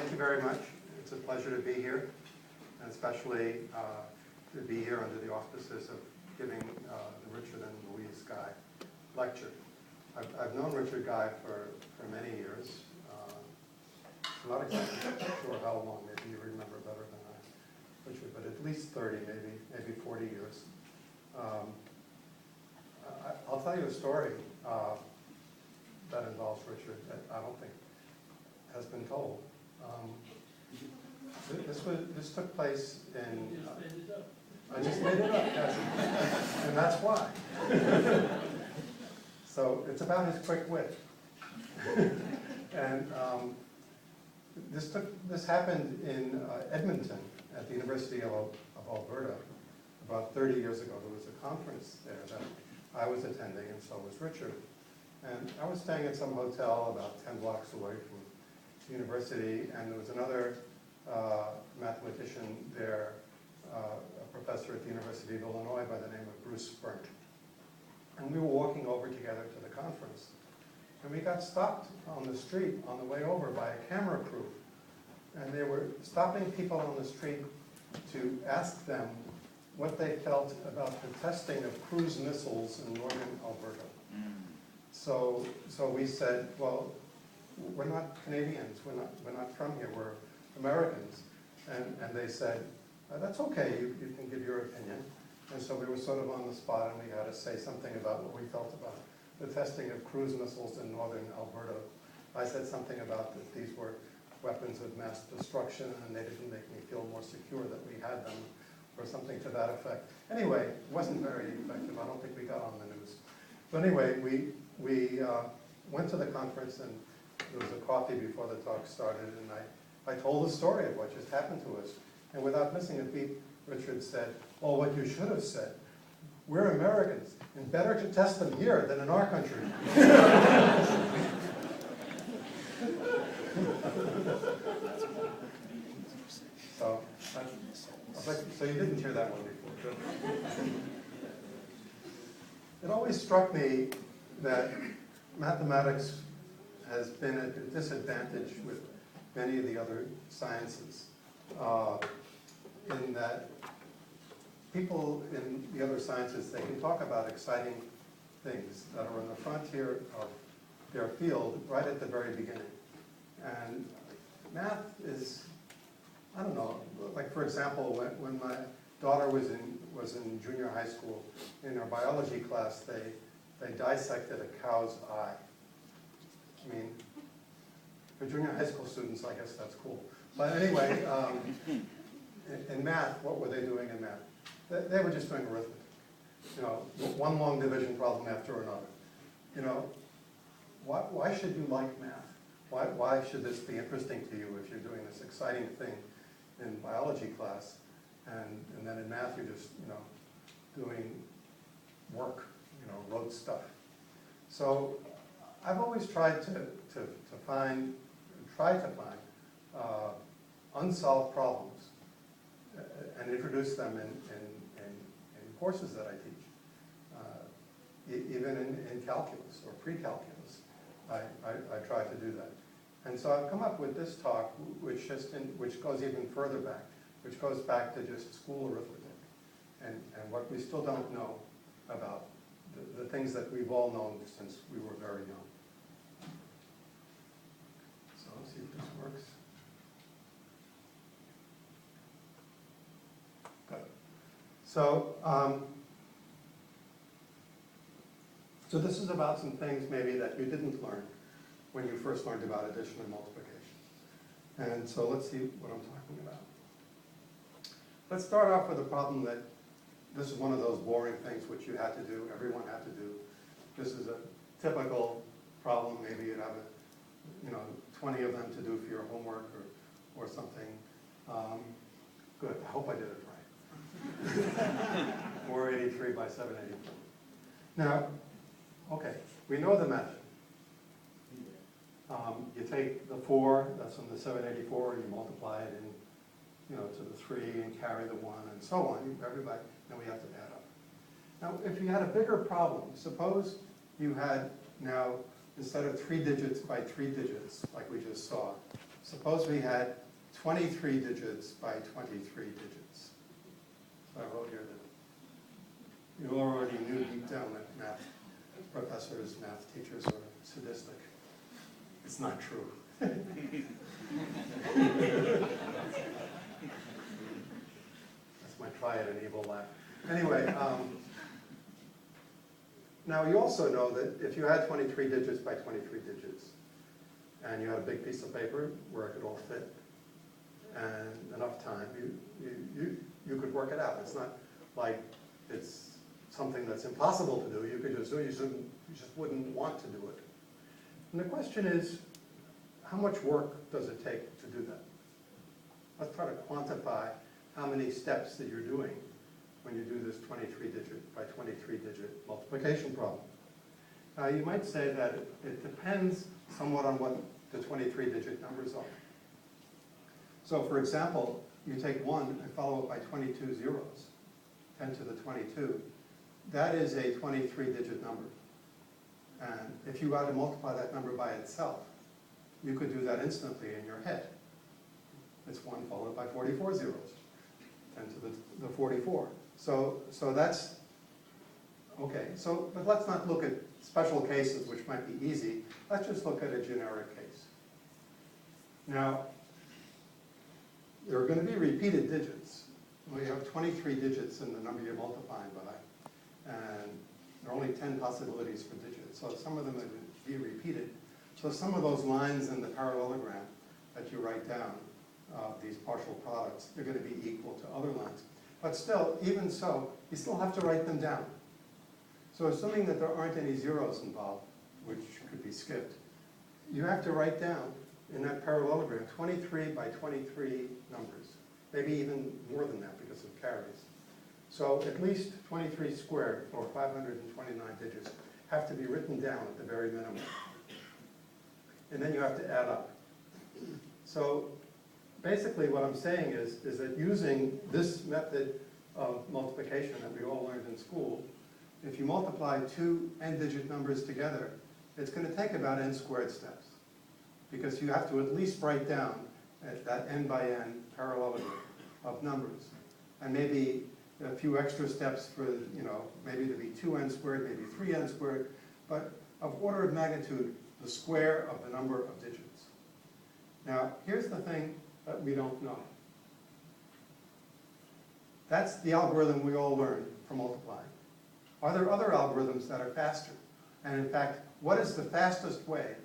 thank you very much. It's a pleasure to be here, and especially to be here under the auspices of giving the Richard and Louise Guy lecture. I've known Richard Guy for many years. I'm not exactly sure how long, maybe you remember better than I, Richard, but at least 30, maybe 40 years. I'll tell you a story that involves Richard that I don't think has been told. This took place in... I just made it up, yes. And that's why. So it's about his quick wit. And this happened in Edmonton at the University of Alberta about 30 years ago. There was a conference there that I was attending, and so was Richard. And I was staying at some hotel about 10 blocks away from the university, and there was another mathematician there, a professor at the University of Illinois by the name of Bruce Burnt. And we were walking over together to the conference. And we got stopped on the street on the way over by a camera crew. And they were stopping people on the street to ask them what they felt about the testing of cruise missiles in northern Alberta. So we said, well, we're not Canadians, we're not from here, we're Americans. And they said, that's okay, you can give your opinion. And so we were sort of on the spot, and we had to say something about what we felt about the testing of cruise missiles in northern Alberta. I said something about that these were weapons of mass destruction, and they didn't make me feel more secure that we had them, or something to that effect. Anyway, it wasn't very effective. I don't think we got on the news. But anyway, we went to the conference, and there was a coffee before the talk started, and I told the story of what just happened to us. And without missing a beat, Richard said, well, what you should have said, we're Americans, and better to test them here than in our country. So you didn't hear that one before. Good. It always struck me that mathematics has been at a disadvantage with many of the other sciences, in that people in the other sciences, they can talk about exciting things that are on the frontier of their field right at the very beginning. And math is, I don't know, like for example, when my daughter was in junior high school, in her biology class, they dissected a cow's eye. I mean, for junior high school students, I guess that's cool. But anyway, in math, what were they doing in math? They were just doing arithmetic. You know, one long division problem after another. You know, why should you like math? Why should this be interesting to you if you're doing this exciting thing in biology class, and then in math you're just, you know, doing work, you know, rote stuff. So I've always tried to find unsolved problems and introduce them in courses that I teach, even in calculus or pre-calculus. I try to do that. And so I've come up with this talk, which goes even further back, which goes back to just school arithmetic, and what we still don't know about the things that we've all known since we were very young. So let's see if this works. Good. So, so this is about some things maybe that you didn't learn when you first learned about addition and multiplication. And so let's see what I'm talking about. Let's start off with a problem that this is one of those boring things which you had to do, everyone had to do. This is a typical problem. Maybe you'd have 20 of them to do for your homework or something. Good, I hope I did it right. 483 by 784. Now, okay, we know the method. You take the 4, that's on the 784, and you multiply it to the 3 and carry the 1 and so on. Everybody, then we have to add up. Now, if you had a bigger problem, suppose you had now, instead of 3 digits by 3 digits, like we just saw, suppose we had 23 digits by 23 digits. So I wrote here that you already knew deep down that math professors, math teachers are sadistic. It's not true. That's my try at an evil laugh. Anyway, now you also know that if you had 23 digits by 23 digits, and you had a big piece of paper where it could all fit, and enough time, you could work it out. It's not like it's something that's impossible to do. You could just do it. You just wouldn't want to do it. And the question is, how much work does it take to do that? Let's try to quantify how many steps that you're doing when you do this 23-digit by 23-digit multiplication problem. Now, you might say that it depends somewhat on what the 23-digit numbers are. So, for example, you take 1 and follow it by 22 zeros, 10 to the 22. That is a 23-digit number. And if you had to multiply that number by itself, you could do that instantly in your head. It's 1 followed by 44 zeros, 10 to the 44. So that's, okay, so, but let's not look at special cases which might be easy. Let's just look at a generic case. Now, there are going to be repeated digits. Well, you have 23 digits in the number you're multiplying by, and there are only 10 possibilities for digits. So some of them are going to be repeated. So some of those lines in the parallelogram that you write down, these partial products, they're going to be equal to other lines. But still, even so, you still have to write them down. So assuming that there aren't any zeros involved, which could be skipped, you have to write down in that parallelogram 23 by 23 numbers, maybe even more than that because of carries. So at least 23 squared, or 529 digits, have to be written down at the very minimum. And then you have to add up. So basically what I'm saying is that using this method of multiplication that we all learned in school, if you multiply two n-digit numbers together, it's going to take about n squared steps, because you have to at least write down that n by n parallelogram of numbers. And maybe a few extra steps for, maybe to be 2n squared, maybe 3n squared, but of order of magnitude, the square of the number of digits. Now, here's the thing that we don't know. That's the algorithm we all learned for multiplying. Are there other algorithms that are faster? And in fact, what is the fastest way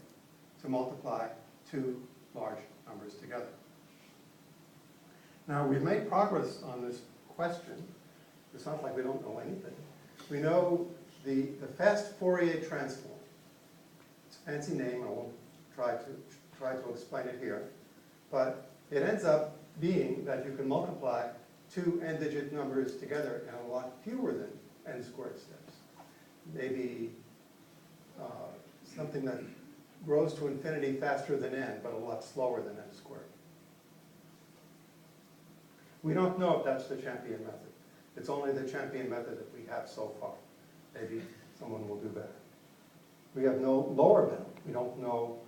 to multiply two large numbers together? Now, we've made progress on this question. It's not like we don't know anything. We know the fast Fourier transform. It's a fancy name, I won't try to explain it here. But it ends up being that you can multiply two n-digit numbers together in a lot fewer than n squared steps. Maybe something that grows to infinity faster than n, but a lot slower than n squared. We don't know if that's the champion method. It's only the champion method that we have so far. Maybe someone will do better. We have no lower bound. We don't know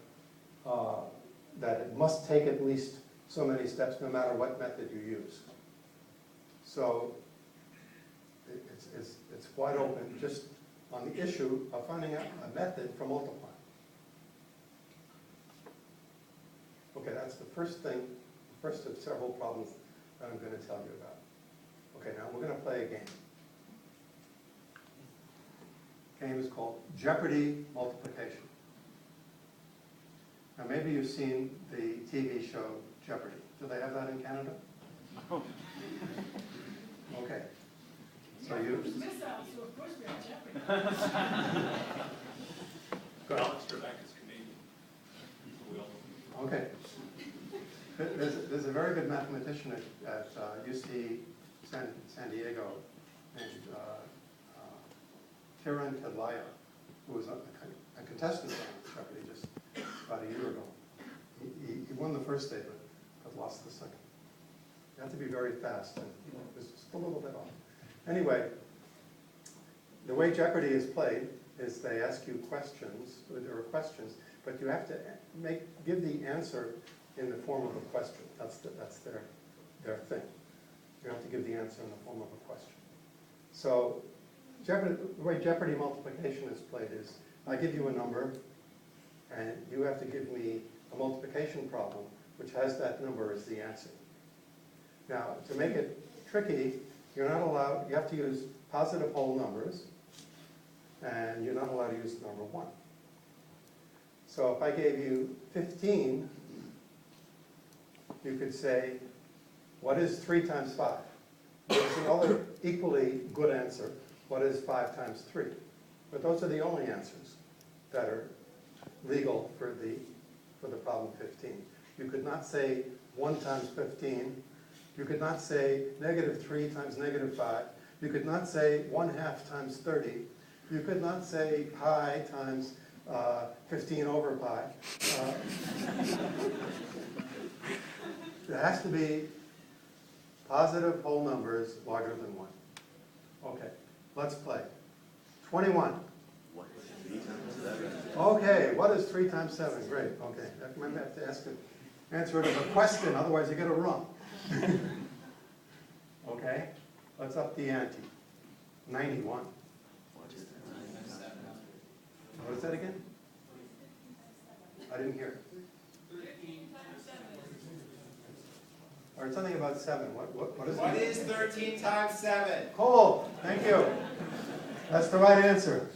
that it must take at least so many steps no matter what method you use. So it's wide open just on the issue of finding out a method for multiplying. Okay, that's the first thing, the first of several problems that I'm going to tell you about. Okay, now we're going to play a game. The game is called Jeopardy multiplication. Now maybe you've seen the TV show Jeopardy. Do they have that in Canada? No. Okay. So you... Miss out, so of course we have Jeopardy. Go ahead. Alex Trebek is Canadian. So we all... Okay. There's a very good mathematician at UC San Diego named Kiran Tadlaya, who was a contestant on Jeopardy just about a year ago. He won the first day, but lost the second. You have to be very fast, and it was just a little bit off. Anyway, the way Jeopardy is played is they ask you questions, there are questions, but you have to give the answer in the form of a question. That's their thing. You have to give the answer in the form of a question. So Jeopardy, the way Jeopardy multiplication is played is, I give you a number, and you have to give me a multiplication problem, which has that number as the answer. Now, to make it tricky, you're not allowed, you have to use positive whole numbers, and you're not allowed to use the number 1. So if I gave you 15, you could say, what is 3 times 5? There's another equally good answer. What is 5 times 3? But those are the only answers that are legal for the problem 15. You could not say 1 times 15. You could not say -3 times -5. You could not say 1/2 times 30. You could not say pi times 15 over pi. It has to be positive whole numbers larger than 1. Okay, let's play. 21. Okay, what is 3 times 7? Great, okay. I might have to answer it as a question, otherwise you get it wrong. Okay, let's up the ante. 91. What is that again? I didn't hear. Or something about 7. What is it? What is 13 times 7? Cool, thank you. That's the right answer.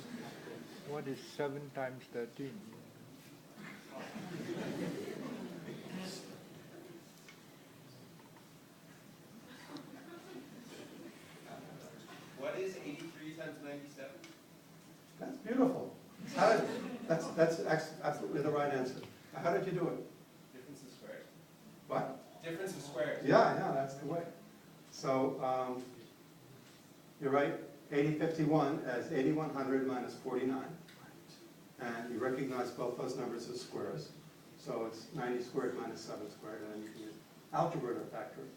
What is 7 times 13? What is 83 times 97? That's beautiful. That's absolutely the right answer. How did you do it? Difference of squares. What? Difference of squares. Yeah, that's the way. So you're right, 8051 as 8100 minus 49. And you recognize both those numbers as squares. So it's 90 squared minus 7 squared, and then you can use algebra to factor it.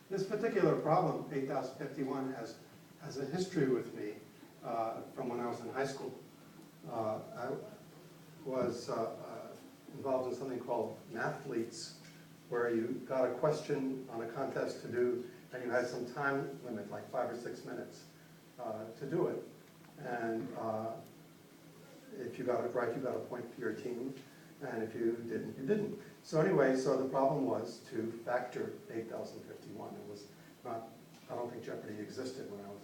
This particular problem, 8051, has a history with me from when I was in high school. I was involved in something called mathletes, where you got a question on a contest to do, and you had some time limit, like 5 or 6 minutes, to do it. And if you got it right, you got a point for your team, and if you didn't, you didn't. So anyway, so the problem was to factor 8051. It was not, I don't think Jeopardy existed when I was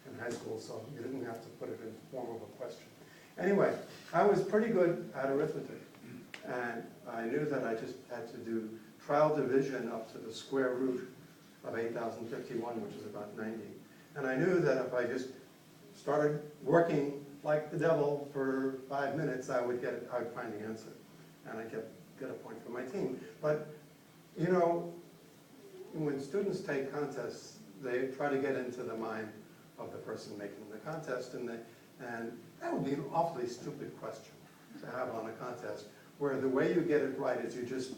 in high school, so you didn't have to put it in the form of a question. Anyway, I was pretty good at arithmetic, and I knew that I just had to do trial division up to the square root of 8051, which is about 90. And I knew that if I just started working like the devil for 5 minutes, I would find the answer, and I'd get a point for my team. But, you know, when students take contests, they try to get into the mind of the person making the contest, and that would be an awfully stupid question to have on a contest, where the way you get it right is you just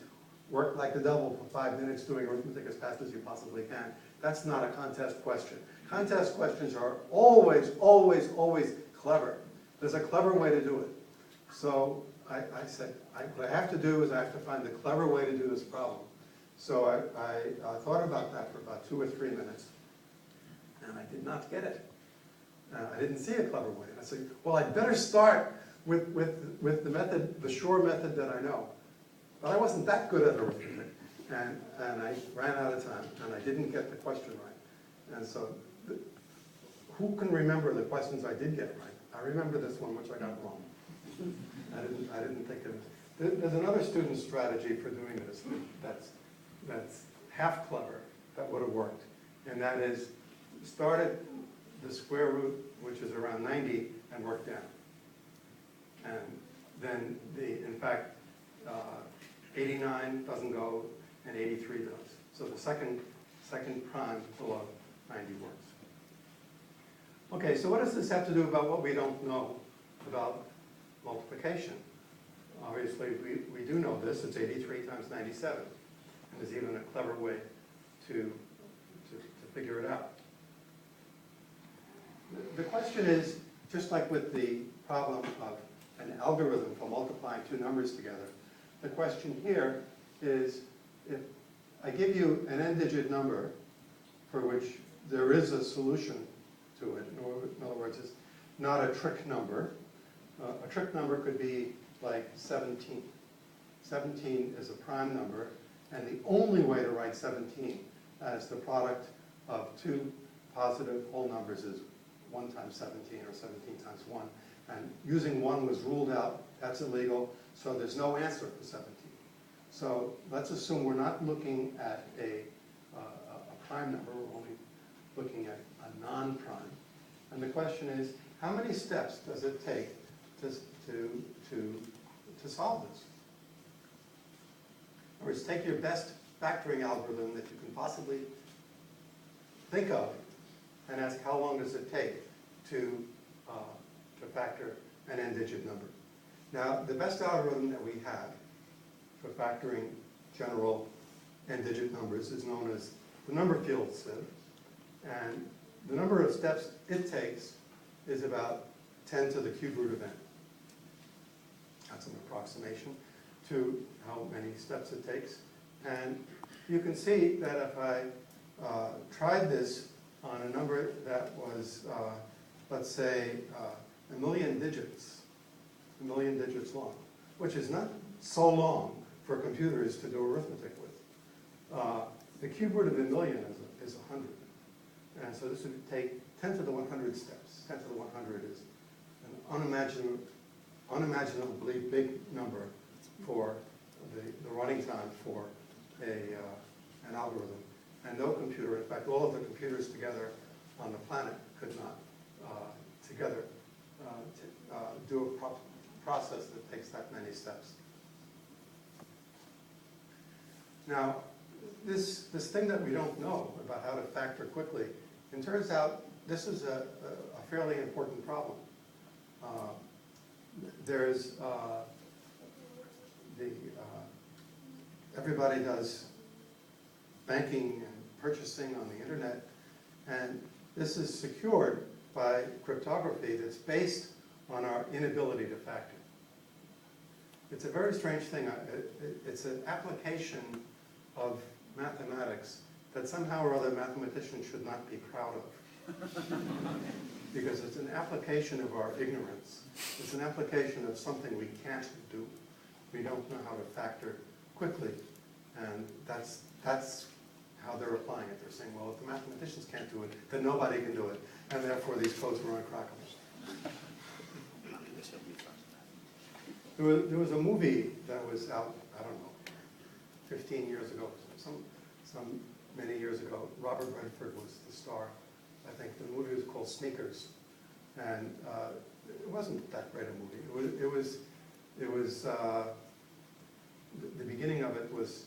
work like the devil for 5 minutes doing arithmetic as fast as you possibly can. That's not a contest question. Contest questions are always, always, always clever. There's a clever way to do it. So I said, what I have to do is I have to find the clever way to do this problem. So I thought about that for about 2 or 3 minutes, and I did not get it. I didn't see a clever way. I said, well, I'd better start with the method, the sure method that I know. But I wasn't that good at arithmetic, and I ran out of time, and I didn't get the question right. And so, who can remember the questions I did get right? I remember this one, which I got wrong. I didn't think of it. There's another student strategy for doing this that's half clever, that would have worked, and that is start at the square root, which is around 90, and work down. And then in fact, 89 doesn't go, and 83 does. So the second prime below 90 works. Okay, so what does this have to do about what we don't know about multiplication? Obviously, we do know this. It's 83 times 97. And there's even a clever way to figure it out. The question is, just like with the problem of an algorithm for multiplying 2 numbers together, the question here is, if I give you an n-digit number for which there is a solution to it, in other words, it's not a trick number. A trick number could be like 17. 17 is a prime number, and the only way to write 17 as the product of two positive whole numbers is 1 times 17 or 17 times 1. And using 1 was ruled out. That's illegal, so there's no answer for 17. So let's assume we're not looking at a prime number, we're only looking at a non-prime. And the question is, how many steps does it take to solve this? In other words, take your best factoring algorithm that you can possibly think of and ask how long does it take to factor an n-digit number. Now, the best algorithm that we have for factoring general n-digit numbers is known as the number field sieve. And the number of steps it takes is about 10 to the cube root of n. That's an approximation to how many steps it takes. And you can see that if I tried this on a number that was, let's say, 1 million digits long, which is not so long for computers to do arithmetic with. The cube root of a million is 100. And so this would take 10 to the 100 steps. 10 to the 100 is an unimaginably big number for the running time for an algorithm. And no computer, in fact, all of the computers together on the planet could not together do a process that takes that many steps. Now, this thing that we don't know about how to factor quickly, it turns out this is a fairly important problem. There's everybody does banking and purchasing on the internet, and this is secured by cryptography that's based on our inability to factor. It's a very strange thing. It's an application of mathematics that somehow or other mathematicians should not be proud of. Because it's an application of our ignorance. It's an application of something we can't do. We don't know how to factor quickly. And that's how they're applying it. They're saying, well, if the mathematicians can't do it, then nobody can do it. And therefore, these codes were uncrackable. There was a movie that was out, I don't know, 15 years ago, some many years ago. Robert Redford was the star. I think the movie was called Sneakers. And it wasn't that great a movie. It was the beginning of it was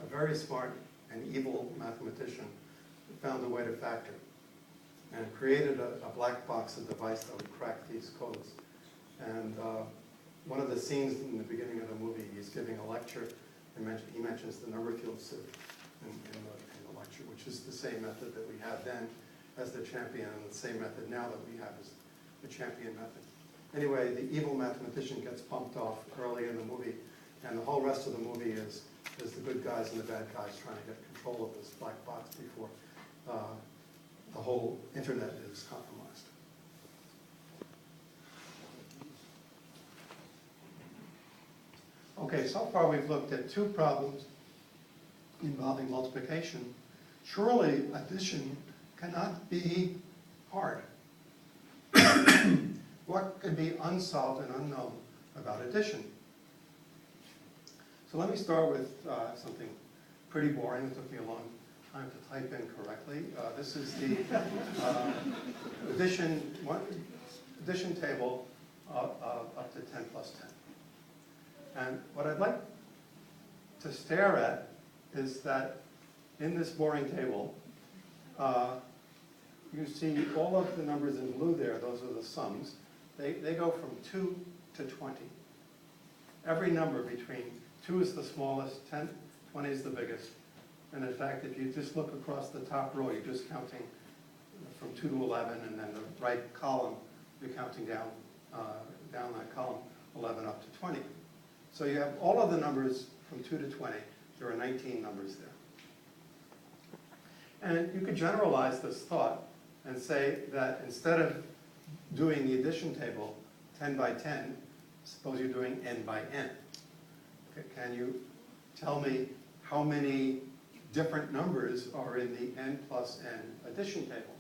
a very smart and evil mathematician who found a way to factor and created a black box, a device that would crack these codes. And one of the scenes in the beginning of the movie, he's giving a lecture, and he mentions the number field sieve in the lecture, which is the same method that we had then as the champion, and the same method now that we have as the champion method. Anyway, the evil mathematician gets bumped off early in the movie, and the whole rest of the movie is the good guys and the bad guys trying to get control of this black box before the whole internet is compromised. Okay, so far we've looked at two problems involving multiplication. Surely addition cannot be hard. What could be unsolved and unknown about addition? So let me start with something pretty boring. It took me a long time to type in correctly. This is the addition table up to 10 plus 10. And what I'd like to stare at is that in this boring table, you see all of the numbers in blue there, those are the sums. They go from 2 to 20. Every number between 2 is the smallest, 20 is the biggest. And in fact, if you just look across the top row, you're just counting from 2 to 11, and then the right column, you're counting down that column, 11 up to 20. So you have all of the numbers from 2 to 20. There are 19 numbers there. And you could generalize this thought and say that instead of doing the addition table 10 by 10, suppose you're doing n by n. Okay, can you tell me how many different numbers are in the n plus n addition table?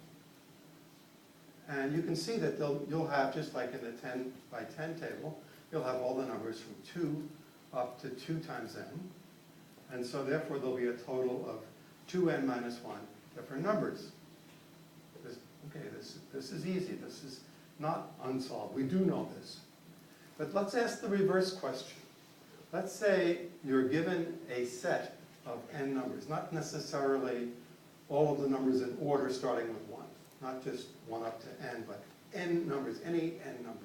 And you can see that you'll have, just like in the 10 by 10 table, you'll have all the numbers from 2 up to 2 times n. And so therefore there'll be a total of 2n minus 1 different numbers. This is easy. This is not unsolved. We do know this. But let's ask the reverse question. Let's say you're given a set of n numbers, not necessarily all of the numbers in order starting with 1, not just 1 up to n, but n numbers, any n numbers.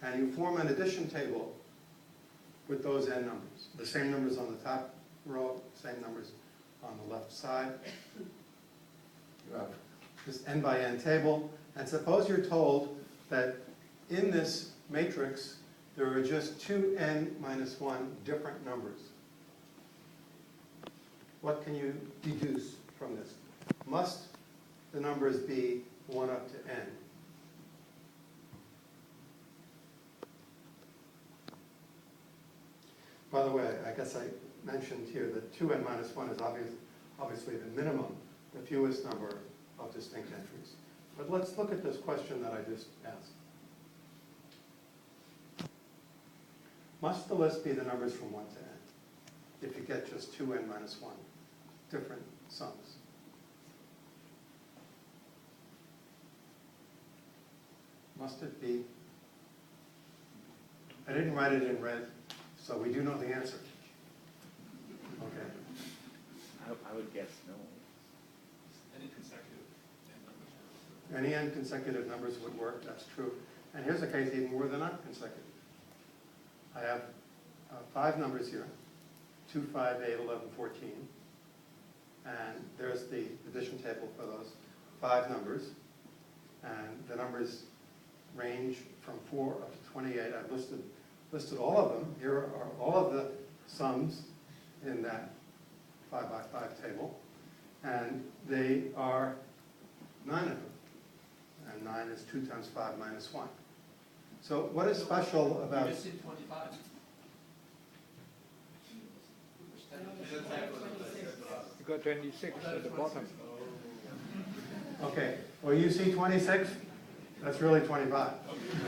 And you form an addition table with those n numbers. The same numbers on the top row, same numbers on the left side. You have this n by n table, and suppose you're told that in this matrix there are just 2n minus 1 different numbers. What can you deduce from this? Must the numbers be 1 up to n? By the way, I guess I mentioned here that 2n minus 1 is obviously the minimum, the fewest number of distinct entries. But let's look at this question that I just asked. Must the list be the numbers from 1 to n if you get just 2n minus 1 different sums? Must it be? I didn't write it in red, so we do know the answer. Okay. I would guess no. Any consecutive n numbers. Any n consecutive numbers would work, that's true. And here's a case even where they're not consecutive. I have 5 numbers here, 2, 5, 8, 11, 14. And there's the addition table for those 5 numbers. And the numbers range from 4 up to 28. I've listed all of them. Here are all of the sums in that 5 by 5 table. And they are 9 of them. And 9 is 2 times 5 minus 1. So what is special about... You just did 25. You got 26 at the bottom. Okay, well, you see 26? That's really 25.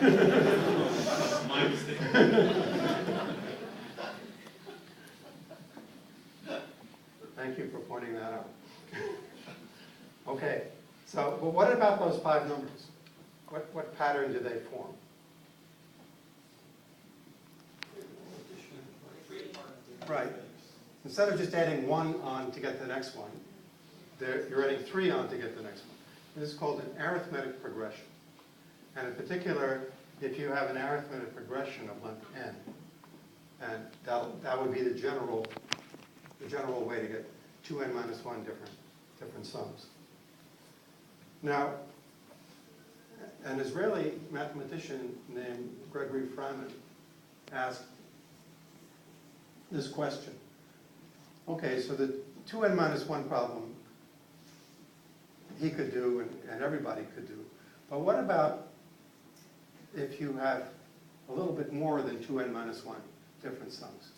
That's my mistake. Thank you for pointing that out. Okay, so but what about those 5 numbers? What pattern do they form? Right. Instead of just adding 1 on to get the next one, you're adding 3 on to get the next one. This is called an arithmetic progression. And in particular, if you have an arithmetic progression of length n, and that would be the general way to get 2n minus 1 different sums. Now, an Israeli mathematician named Gregory Freiman asked this question. Okay, so the 2n minus 1 problem he could do and everybody could do. But what about if you have a little bit more than 2n minus 1 different sums?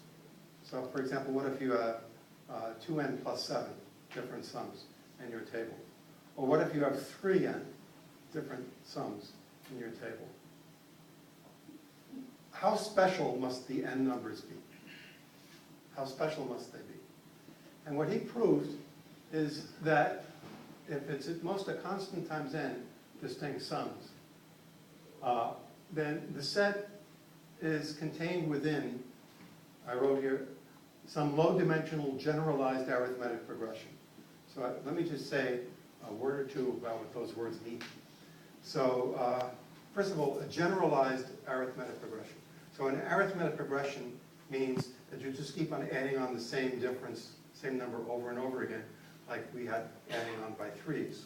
So for example, what if you have 2n plus 7 different sums in your table? Or what if you have 3n different sums in your table? How special must the n numbers be? How special must they be? And what he proved is that if it's at most a constant times n distinct sums, then the set is contained within, I wrote here, some low-dimensional generalized arithmetic progression. So let me just say a word or two about what those words mean. So first of all, a generalized arithmetic progression. So an arithmetic progression means that you just keep on adding on the same difference, same number over and over again, like we had adding on by 3s.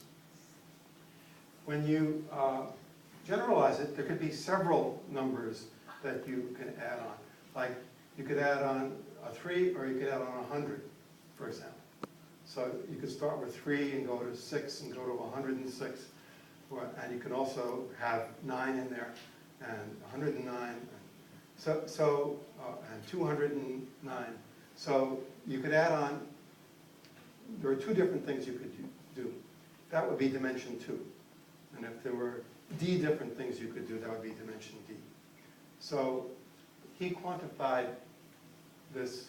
When you generalize it, there could be several numbers that you can add on. Like You could add on a 3, or you could add on 100, for example. So you could start with 3 and go to 6 and go to 106. And you can also have 9 in there, and 109, and 209. So you could add on, there are 2 different things you could do. That would be dimension 2. And if there were d different things you could do, that would be dimension d. So he quantified this.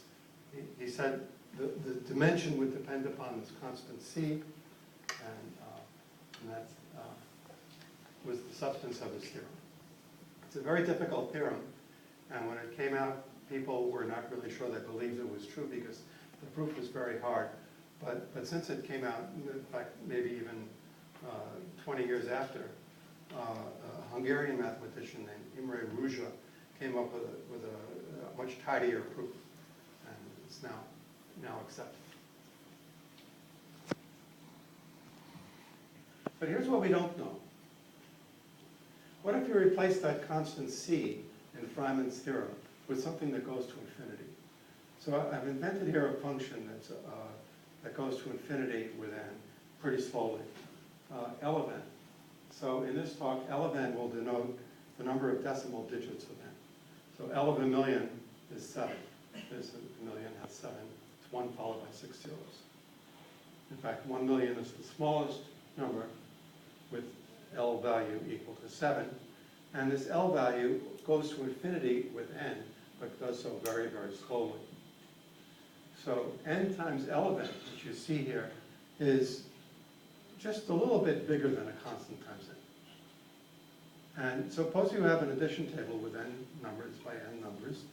He said the dimension would depend upon this constant c, and that was the substance of his theorem. It's a very difficult theorem, and when it came out, people were not really sure they believed it was true because the proof was very hard. But since it came out, in fact, maybe even 20 years after, a Hungarian mathematician named Imre Ruzsa came up with a much tidier proof, and it's now accepted. But here's what we don't know. What if you replace that constant c in Feynman's theorem with something that goes to infinity? So I've invented here a function that goes to infinity with n pretty slowly, L of n. So in this talk, L of n will denote the number of decimal digits of n. So L of a million is 7. There's a million has 7. It's 1 followed by 6 zeros. In fact, 1 million is the smallest number with L value equal to 7. And this L value goes to infinity with n, but does so very, very slowly. So n times L of n, which you see here, is just a little bit bigger than a constant times n. And suppose you have an addition table with n numbers by n numbers,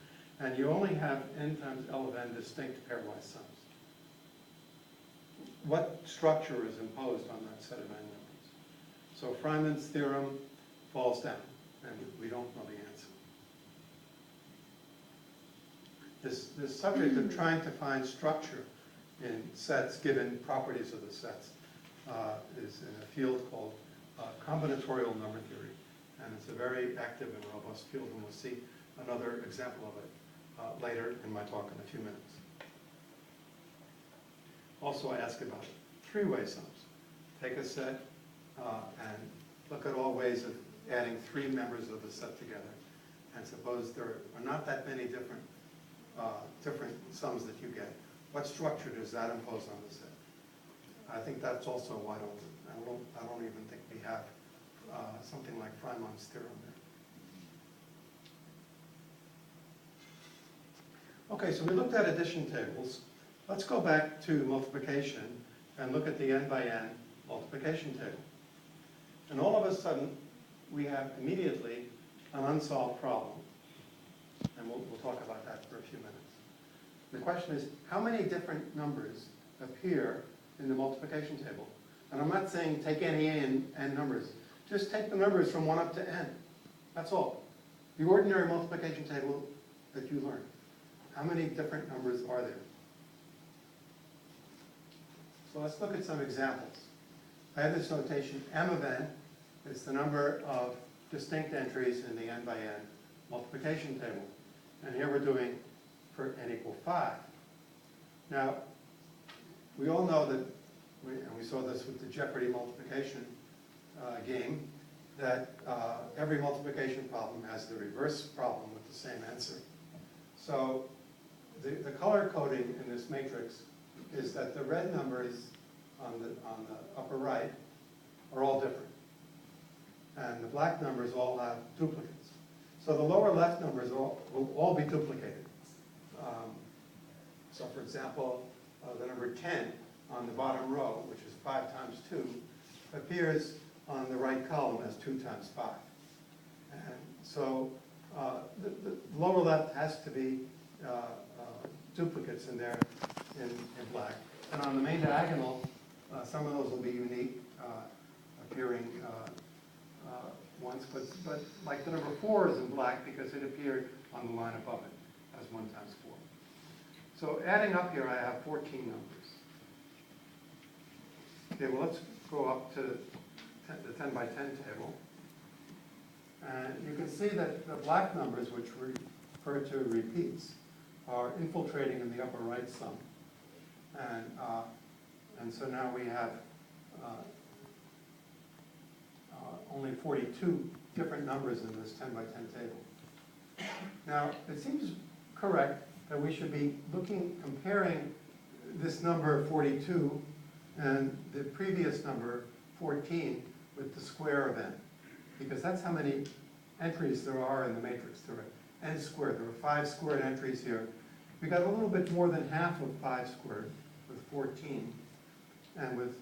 and you only have n times L of n distinct pairwise sums. What structure is imposed on that set of n numbers? So Feynman's theorem falls down, and we don't know the answer. This subject of trying to find structure in sets given properties of the sets is in a field called combinatorial number theory, and it's a very active and robust field, and we'll see another example of it later in my talk in a few minutes. Also, I ask about three-way sums. Take a set and look at all ways of adding 3 members of the set together, and suppose there are not that many different sums that you get. What structure does that impose on the set? I think that's also wide open. I don't even think we have something like Feynman's theorem there. Okay, so we looked at addition tables. Let's go back to multiplication and look at the n by n multiplication table. And all of a sudden, we have immediately an unsolved problem. And we'll talk about that for a few minutes. The question is, how many different numbers appear in the multiplication table? And I'm not saying take any n numbers. Just take the numbers from 1 up to n. That's all. The ordinary multiplication table that you learned. How many different numbers are there? So let's look at some examples. I have this notation, m of n is the number of distinct entries in the n by n multiplication table. And here we're doing for n equal 5. Now, we all know that, and we saw this with the Jeopardy multiplication game, that every multiplication problem has the reverse problem with the same answer. So the color coding in this matrix is that the red numbers on the upper right are all different. And the black numbers all have duplicates. So the lower left numbers will all be duplicated. So for example, the number 10 on the bottom row, which is 5 times 2, appears on the right column as 2 times 5. And so the lower left has to be duplicates in there in black. And on the main diagonal, some of those will be unique, appearing once, but like the number 4 is in black because it appeared on the line above it as 1 times 4. So adding up here, I have 14 numbers. Okay, well, let's go up to the 10 by 10 table. And you can see that the black numbers, which refer to repeats, are infiltrating in the upper right sum. And so now we have only 42 different numbers in this 10 by 10 table. Now, it seems correct that we should be comparing this number 42 and the previous number 14 with the square of n, because that's how many entries there are in the matrix. There are n squared. There are 5 squared entries here. We got a little bit more than half of 5 squared with 14, and with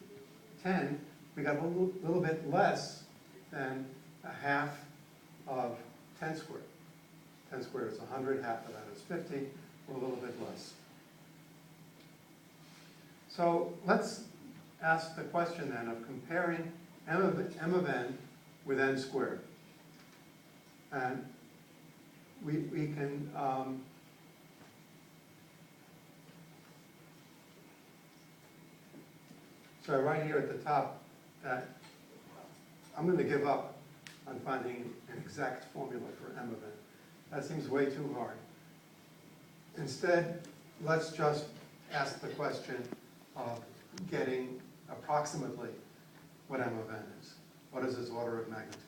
10, we got a little bit less than a half of 10 squared. 10 squared is 100, half of that is 50, or a little bit less. So let's ask the question then of comparing m of n with n squared. And we can so right here at the top that I'm going to give up on finding an exact formula for m of n. That seems way too hard. Instead, let's just ask the question of getting approximately what m of n is. What is its order of magnitude?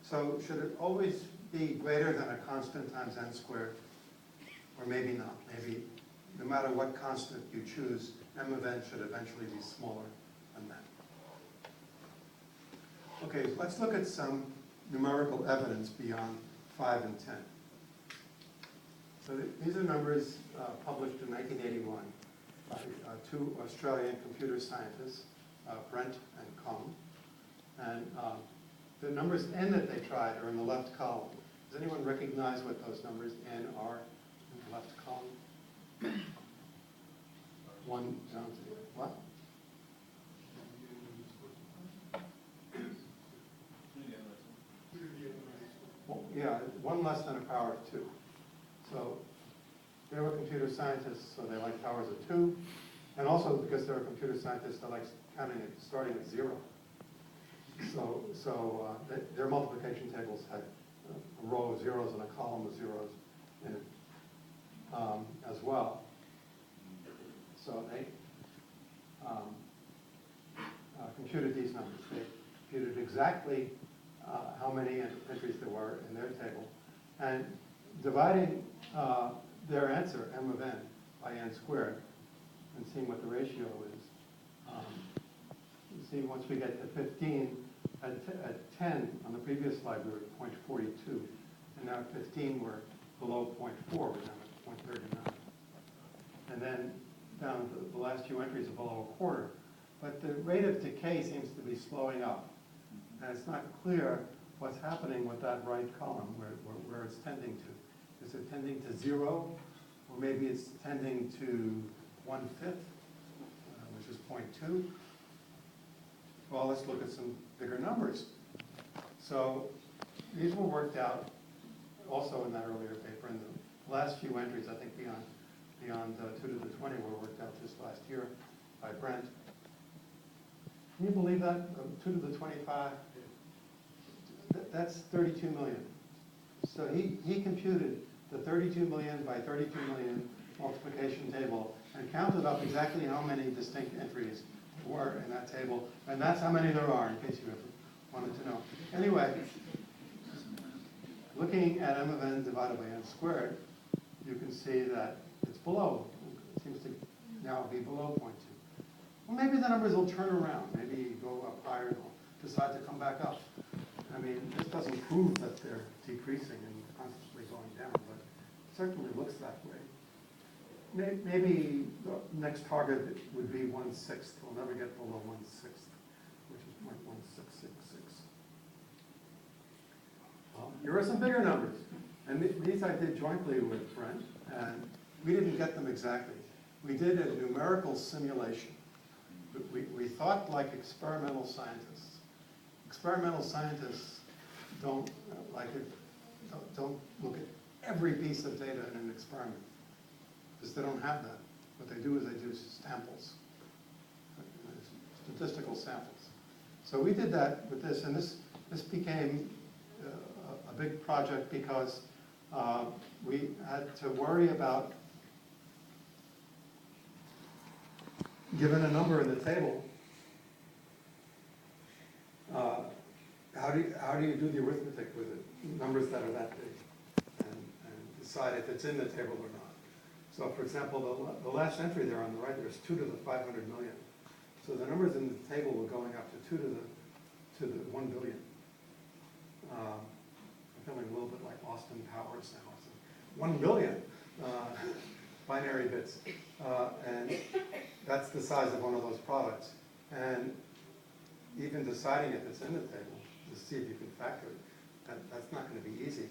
So should it always be greater than a constant times n squared? Or maybe not. Maybe no matter what constant you choose, m of n should eventually be smaller than that. Okay, let's look at some numerical evidence beyond 5 and 10. So these are numbers published in 1981 by two Australian computer scientists, Brent and Colm. And the numbers n that they tried are in the left column. Does anyone recognize what those numbers n are in the left column? One down to what? Well, yeah, 1 less than a power of 2. So they were computer scientists, so they like powers of 2. And also because they were computer scientists, they like counting it starting at 0. So their multiplication tables had a row of zeros and a column of zeros in it as well. So they computed these numbers. They computed exactly how many entries there were in their table, and dividing their answer, m of n, by n squared, and seeing what the ratio is. You see, once we get to 15, at 10 on the previous slide we were at 0.42, and now at 15 we're below 0.4, we're down at 0.39. And then down to the last few entries are below a quarter. But the rate of decay seems to be slowing up. And it's not clear what's happening with that right column, where it's tending to. Is it tending to 0? Or maybe it's tending to 1/5, which is 0.2. Well, let's look at some bigger numbers. So these were worked out also in that earlier paper. And the last few entries, I think beyond 2 to the 20 were worked out just last year by Brent. Can you believe that? 2 to the 25? That's 32 million. So he computed the 32 million by 32 million multiplication table and counted up exactly how many distinct entries were in that table. And that's how many there are, in case you ever wanted to know. Anyway, looking at m of n divided by n squared, you can see that it's below. It seems to now be below 0.2. Well, maybe the numbers will turn around. Maybe you go up higher and they'll decide to come back up. I mean, this doesn't prove that they're decreasing and constantly going down, but it certainly looks that way. Maybe the next target would be 1/6. We'll never get below 1/6, which is 0.1666. Here are some bigger numbers. And these I did jointly with Brent, and we didn't get them exactly. We did a numerical simulation. We thought like experimental scientists. Experimental scientists don't don't look at every piece of data in an experiment, because they don't have that. What they do is they do samples, statistical samples. So we did that with this, and this became a big project because we had to worry about, given a number in the table, how do you do the arithmetic with it, numbers that are that big, and decide if it's in the table or not. So for example, the last entry there on the right, there's 2 to the 500 million. So the numbers in the table were going up to 2 to the 1 billion. I'm feeling a little bit like Austin Powers now. So 1 billion binary bits. And that's the size of one of those products. And even deciding if it's in the table to see if you can factor it, that's not going to be easy.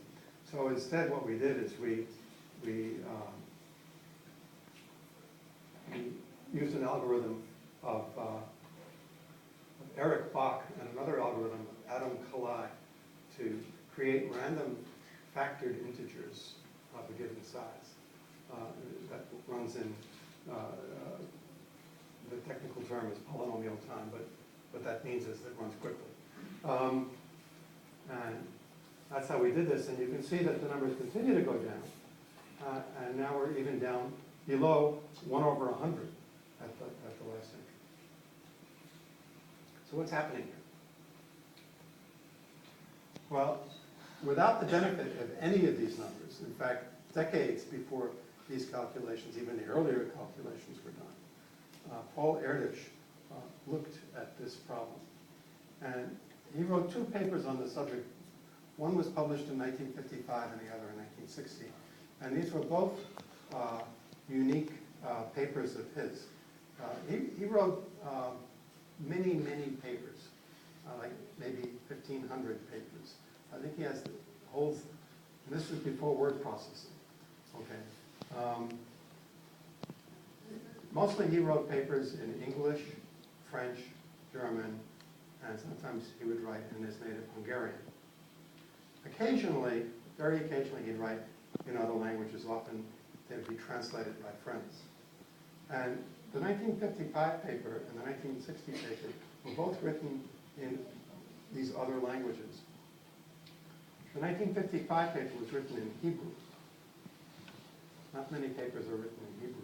So instead what we did is we used an algorithm of Eric Bach and another algorithm of Adam Kalai to create random factored integers of a given size. That runs in, the technical term is polynomial time, but what that means is that it runs quickly. And that's how we did this, and you can see that the numbers continue to go down, and now we're even down below 1 over 100 at the last entry. So what's happening here? Well, without the benefit of any of these numbers, in fact, decades before these calculations, even the earlier calculations were done, Paul Erdős looked at this problem. And he wrote 2 papers on the subject. One was published in 1955 and the other in 1960. And these were both unique papers of his. He wrote many, many papers, like maybe 1,500 papers. I think he has holds, and this was before word processing. Okay. Mostly he wrote papers in English, French, German, and sometimes he would write in his native Hungarian. Occasionally, very occasionally, he'd write in other languages. Often they would be translated by friends. And the 1955 paper and the 1960 paper were both written in these other languages. The 1955 paper was written in Hebrew. Not many papers are written in Hebrew.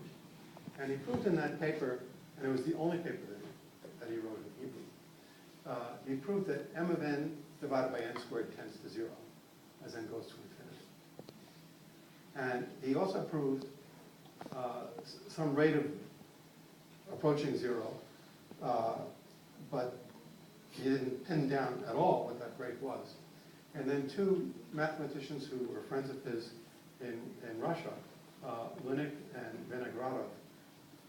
And he proved in that paper, and it was the only paper that he wrote in Hebrew, he proved that m of n divided by n squared tends to 0, as n goes to infinity. And he also proved some rate of approaching 0, but he didn't pin down at all what that rate was. And then 2 mathematicians who were friends of his in Russia, Lunik and Vinogradov,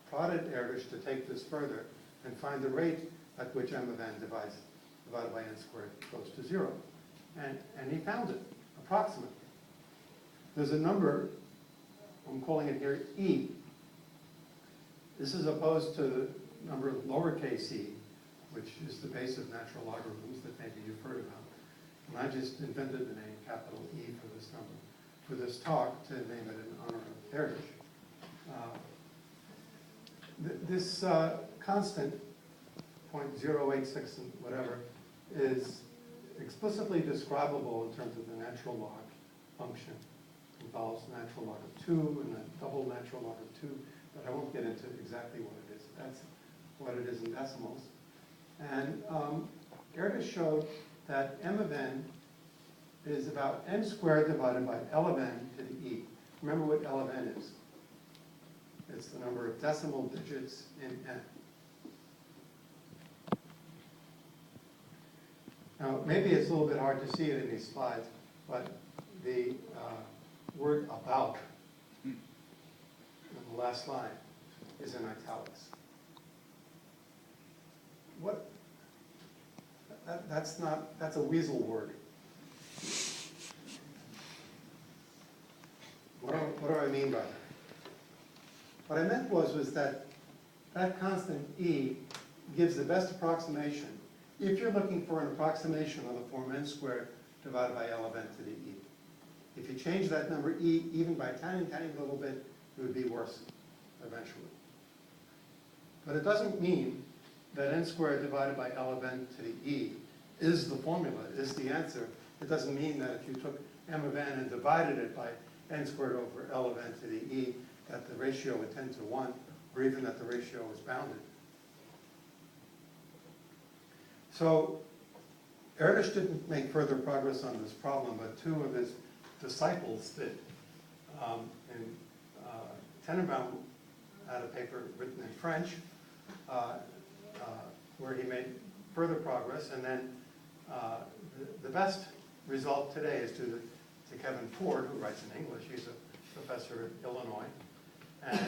prodded Erdős to take this further and find the rate at which m of n divided by n squared goes to 0. And he found it, approximately. There's a number, I'm calling it here E. This is opposed to the number lowercase e, which is the base of natural logarithms that maybe you've heard about. And I just invented the name capital E for this number, for this talk, to name it in honor of Erdős. This constant, 0.086 and whatever, is explicitly describable in terms of the natural log function. It involves natural log of 2 and the double natural log of 2, but I won't get into exactly what it is. That's what it is in decimals. And Erdős showed that m of n is about n squared divided by L of n to the e. Remember what L of n is. It's the number of decimal digits in n. Now, maybe it's a little bit hard to see it in these slides, but the word about in the last line is in italics. What? That's a weasel word. What do I mean by that? What I meant was that constant e gives the best approximation if you're looking for an approximation of the form n squared divided by L of n to the e. If you change that number e even by a tiny, tiny little bit, it would be worse eventually. But it doesn't mean that n squared divided by L of n to the e is the formula, is the answer. It doesn't mean that if you took m of n and divided it by n squared over L of n to the e, that the ratio would tend to 1, or even that the ratio was bounded. So Erdős didn't make further progress on this problem, but two of his disciples did. And Tenenbaum had a paper written in French where he made further progress, and then the best result today is due to Kevin Ford, who writes in English. He's a professor at Illinois. And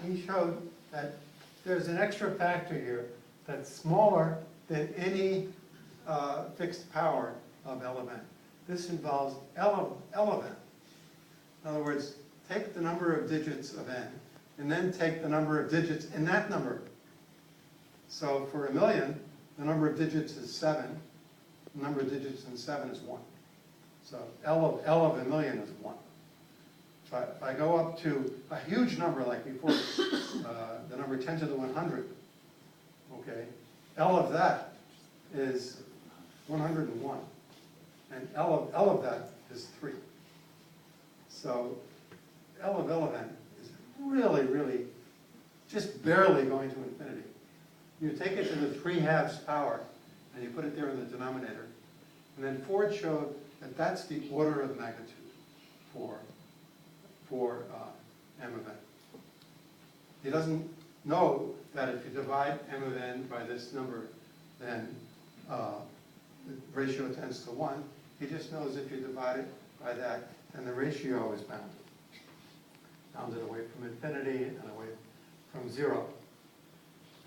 he showed that there's an extra factor here that's smaller than any fixed power of L of n. This involves L of n. In other words, take the number of digits of n, and then take the number of digits in that number. So for a million, the number of digits is 7. The number of digits in 7 is 1. So L of a million is 1. If I go up to a huge number like before, the number 10 to the 100, okay, L of that is 101. And L of that is 3. So L of n is really, really just barely going to infinity. You take it to the 3/2 power, and you put it there in the denominator. And then Ford showed that that's the order of magnitude for m of n. He doesn't know that if you divide m of n by this number, then the ratio tends to 1. He just knows if you divide it by that, then the ratio is bounded. Bounded away from infinity and away from 0.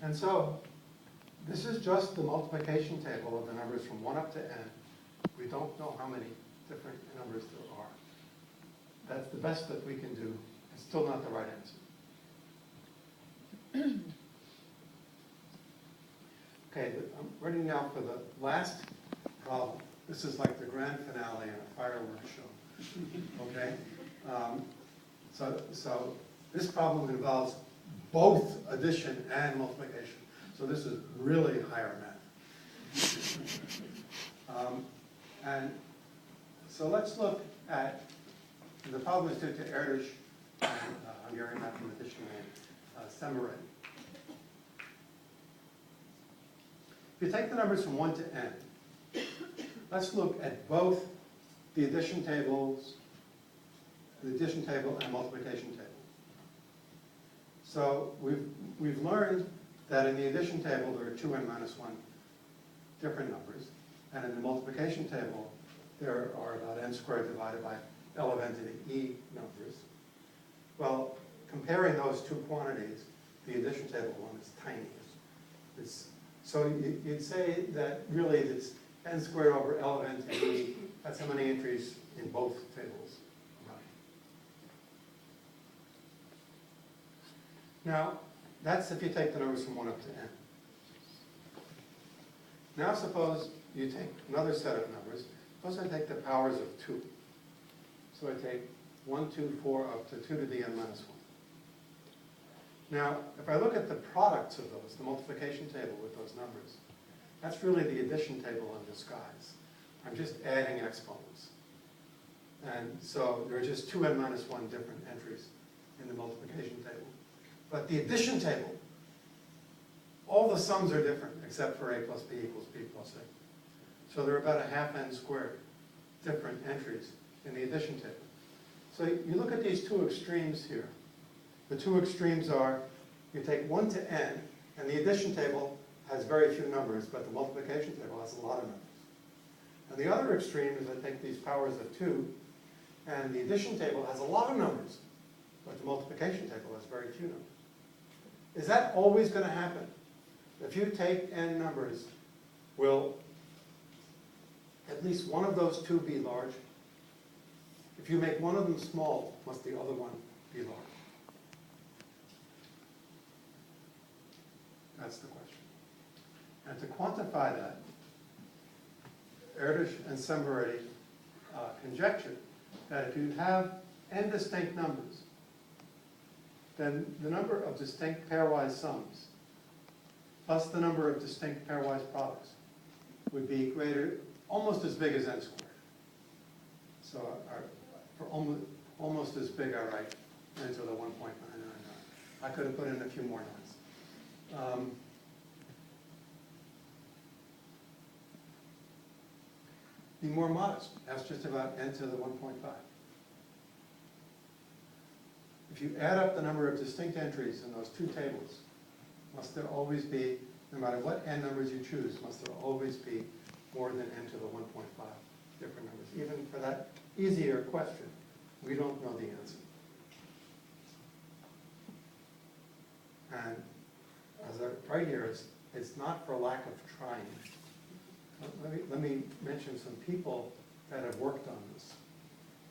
And so this is just the multiplication table of the numbers from 1 up to n. We don't know how many different numbers there are. That's the best that we can do. It's still not the right answer. Okay, I'm ready now for the last problem. This is like the grand finale in a fireworks show. Okay? So this problem involves both addition and multiplication. So this is really higher math. And so let's look at the problem is due to Erdős and a Hungarian mathematician named Semmelweis. If you take the numbers from 1 to n, let's look at both the addition table and multiplication table. So we've learned that in the addition table there are 2n minus 1 different numbers, and in the multiplication table there are about n squared divided by L of n to the e numbers. Well, comparing those two quantities, the addition table one is tiny. So you'd say that really it's n squared over L of n to e. That's how many entries in both tables. Now, that's if you take the numbers from 1 up to n. Now suppose you take another set of numbers. Suppose I take the powers of 2. So I take 1, 2, 4 up to 2 to the n minus 1. Now, if I look at the products of those, the multiplication table with those numbers, that's really the addition table in disguise. I'm just adding exponents. And so there are just 2n minus 1 different entries in the multiplication table. But the addition table, all the sums are different except for a plus b equals b plus a. So there are about a half n squared different entries in the addition table. So you look at these two extremes here. The two extremes are, you take 1 to n, and the addition table has very few numbers, but the multiplication table has a lot of numbers. And the other extreme is I take these powers of 2, and the addition table has a lot of numbers, but the multiplication table has very few numbers. Is that always going to happen? If you take n numbers, will at least one of those two be large? If you make one of them small, must the other one be large? That's the question. And to quantify that, Erdős and Semmelweis conjectured that if you have n distinct numbers, then the number of distinct pairwise sums plus the number of distinct pairwise products would be greater, almost as big as n squared. So for almost as big, I write n to the 1.999. I could have put in a few more nines. Be more modest. That's just about n to the 1.5. If you add up the number of distinct entries in those two tables, must there always be, no matter what n numbers you choose, must there always be more than n to the 1.5 different numbers? Even for that easier question, we don't know the answer. And as I write here, it's not for lack of trying. Let me mention some people that have worked on this.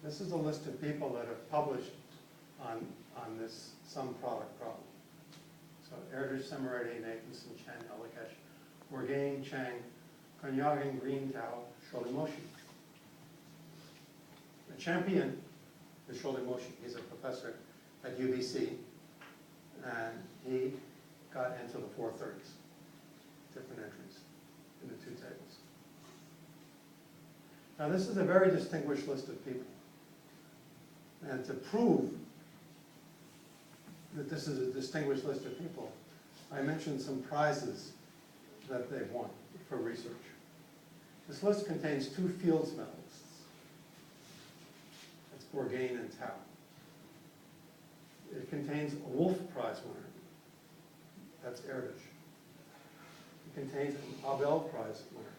This is a list of people that have published on this sum product problem. So Erdős, Szemerédi, Nathanson, Chen, Elikesh, Bourgain, Chang, Konyagan, Green, Tao, Sholi-Moshi. The champion is Sholi-Moshi. He's a professor at UBC, and he got into the 430s, different entries in the two tables. Now this is a very distinguished list of people. And to prove that this is a distinguished list of people, I mentioned some prizes that they've won for research. This list contains 2 Fields medalists. That's Bourgain and Tao. It contains a Wolf Prize winner. That's Erdős. It contains an Abel Prize winner.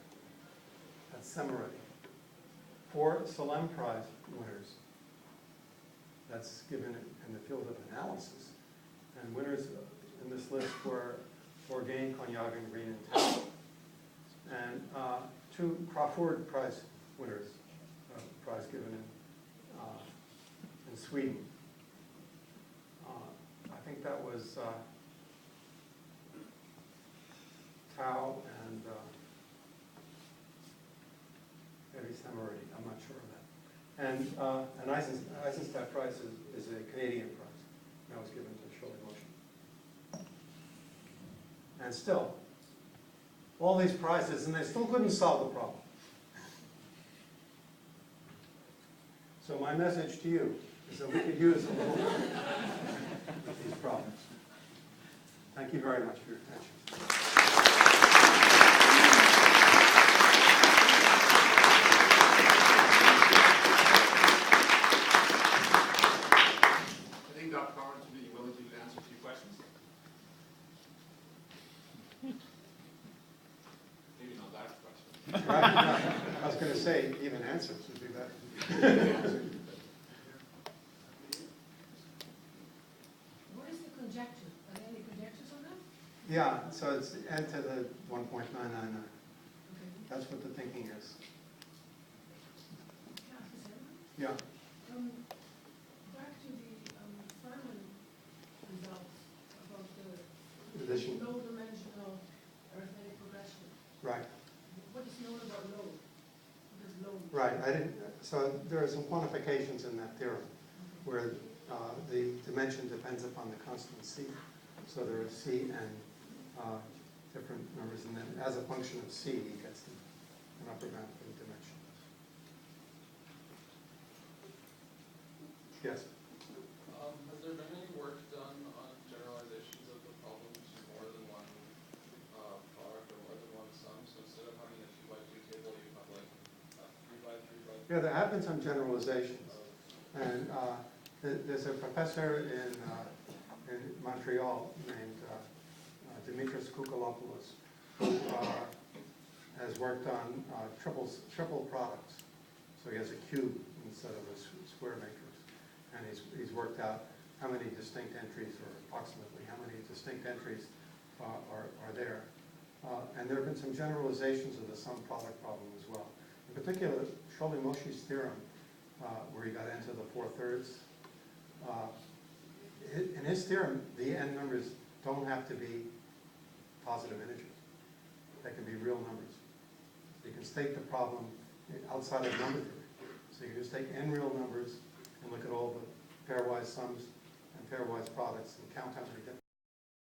That's Szemerédi. 4 Salem Prize winners. That's given in the field of analysis. And winners in this list were Bourgain, Konyagan, Green, and Tao. And 2 Crawford Prize winners, prize given in Sweden. I think that was Tao and maybe Szemerédi, I'm not sure of that. And an Eisenstadt Prize is a Canadian prize. That was given to Sholi-Moshi. And still, all these prizes, and they still couldn't solve the problem. So my message to you is that we could use a little with these problems. Thank you very much for your attention. I think Dr. Pomerance would be willing to answer a few questions. Maybe not that question. Right. I was going to say, even answers would be better. What is the conjecture? Are there any conjectures on that? Yeah, so it's n to the 1.999. Okay. That's what the thinking is. Can I ask a second? Yeah. Back to the Feynman results about the Addition. low-dimensional arithmetic progression. Right. What is known about low? What is low? Right. So there are some quantifications in that theorem where the dimension depends upon the constant c. So there are c and different numbers, and then as a function of c, he gets an upper bound for the dimension. Yes. Has there been any work done on generalizations of the problem to more than one product or more than one sum? So instead of having a 2x2 table, you have like a 3x3x3. Yeah, there have been some generalizations. And there's a professor in Montreal named Dimitris Koukalopoulos who has worked on triple products. So he has a cube instead of a square matrix. And he's worked out how many distinct entries, or approximately how many distinct entries are there. And there have been some generalizations of the sum product problem as well. In particular, Sholi-Moshi's theorem, where he got into the 4/3. In his theorem, the n numbers don't have to be positive integers. They can be real numbers. You can state the problem outside of number theory. So you can just take n real numbers and look at all the pairwise sums and pairwise products and count how many different